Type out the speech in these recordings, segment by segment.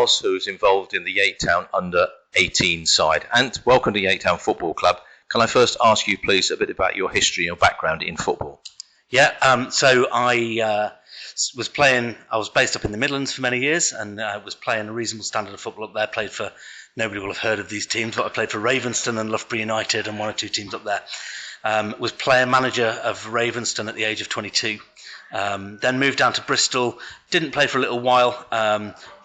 Ross, who is involved in the Yate Town under-18 side. And welcome to Yate Town Football Club. Can I first ask you, please, a bit about your history and your background in football? Yeah, so I was playing, I was based up in the Midlands for many years, and was playing a reasonable standard of football up there. Played for, nobody will have heard of these teams, but I played for Ravenston and Loughborough United and one or two teams up there. Was player manager of Ravenston at the age of 22. Then moved down to Bristol, didn't play for a little while,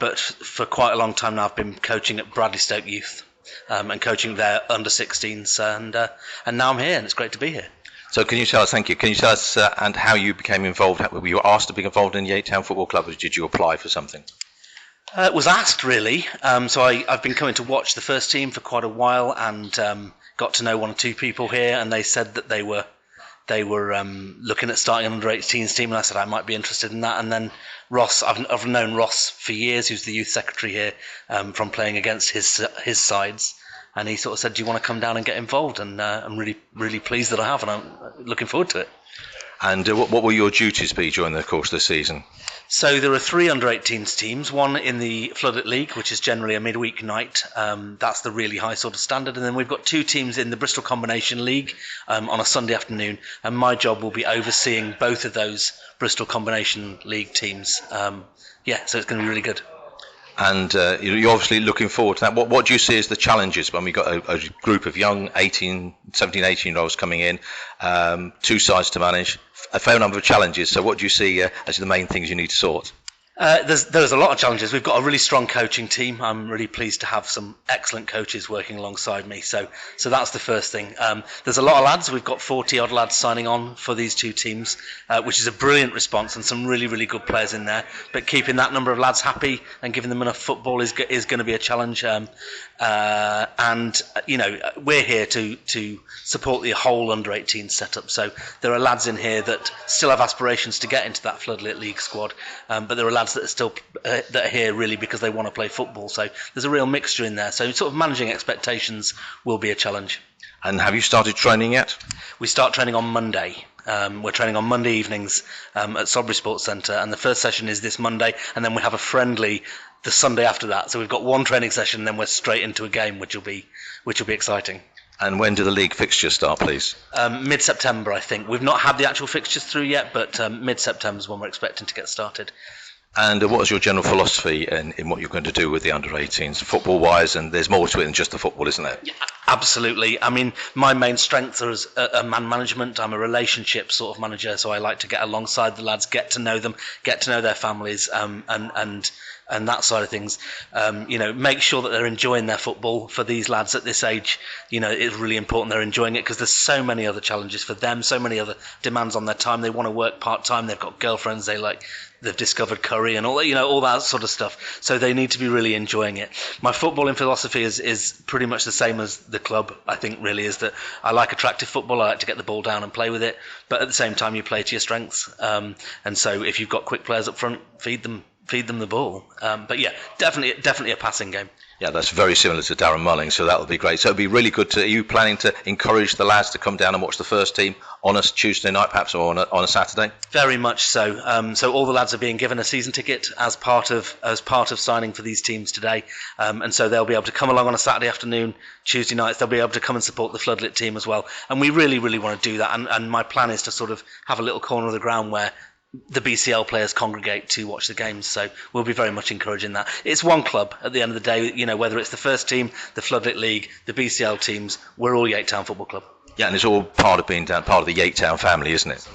but for quite a long time now I've been coaching at Bradley Stoke Youth, and coaching their under-16s, and now I'm here, and it's great to be here. So can you tell us, thank you, can you tell us and how you became involved? Were you asked to be involved in the Yate Town Football Club, or did you apply for something? Was asked, really. So I've been coming to watch the first team for quite a while, and got to know one or two people here, and they said that they were looking at starting an under-18s team, and I said I might be interested in that. And then Ross, I've known Ross for years, who's the youth secretary here, from playing against his sides, and he sort of said, "Do you want to come down and get involved?" And I'm really pleased that I have, and I'm looking forward to it. And what will your duties be during the course of the season? So there are 3 under-18s teams, one in the Floodlit League, which is generally a midweek night. That's the really high sort of standard. And then we've got 2 teams in the Bristol Combination League on a Sunday afternoon. And my job will be overseeing both of those Bristol Combination League teams. So it's going to be really good. And you're obviously looking forward to that. What do you see as the challenges when we've got a group of young 17, 18-year-olds coming in, 2 sides to manage, a fair number of challenges? So what do you see as the main things you need to sort? There's a lot of challenges. We've got a really strong coaching team. I'm really pleased to have some excellent coaches working alongside me. So that's the first thing. There's a lot of lads. We've got 40-odd lads signing on for these 2 teams, which is a brilliant response, and some really good players in there. But keeping that number of lads happy and giving them enough football is going to be a challenge. And we're here to support the whole under-18 setup. So there are lads in here that still have aspirations to get into that Floodlit League squad, but there are lads that are still that are here really because they want to play football. So there's a real mixture in there. So sort of managing expectations will be a challenge. And have you started training yet? We start training on Monday. We're training on Monday evenings at Sodbury Sports Centre, and the first session is this Monday, and then we have a friendly the Sunday after that. So we've got one training session, and then we're straight into a game, which will be exciting. And when do the league fixtures start, please? Mid-September, I think. We've not had the actual fixtures through yet, but mid-September is when we're expecting to get started. And what is your general philosophy in what you're going to do with the under-18s, football-wise? And there's more to it than just the football, isn't there? Yeah, absolutely. I mean, my main strengths are as a man management. I'm a relationship sort of manager, so I like to get alongside the lads, get to know them, get to know their families, and that side of things. Make sure that they're enjoying their football. For these lads at this age, it's really important they're enjoying it, because there's so many other challenges for them, so many other demands on their time. They want to work part-time, they've got girlfriends, they've discovered curry and all that sort of stuff. So they need to be really enjoying it. My footballing philosophy is pretty much the same as the club, I think, really, is that I like attractive football. I like to get the ball down and play with it, but at the same time you play to your strengths. And so if you've got quick players up front, feed them the ball. But yeah, definitely a passing game. Yeah, that's very similar to Darren Mulling, so that'll be great. So it'll be really good are you planning to encourage the lads to come down and watch the first team on a Tuesday night, perhaps, or on a Saturday? Very much so. So all the lads are being given a season ticket as part of signing for these teams today, and so they'll be able to come along on a Saturday afternoon. Tuesday nights they'll be able to come and support the Floodlit team as well. And we really want to do that. And my plan is to sort of have a little corner of the ground where the BCL players congregate to watch the games, so we'll be very much encouraging that. It's one club at the end of the day, whether it's the first team, the Floodlit League, the BCL teams, we're all Yate Town Football Club. Yeah, and it's all part of being part of the Yate Town family, isn't it?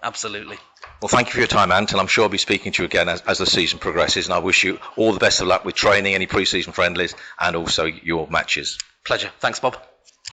Absolutely. Well, thank you for your time, Ant, and I'm sure I'll be speaking to you again as the season progresses, and I wish you all the best of luck with training, any pre-season friendlies, and also your matches. Pleasure. Thanks, Bob.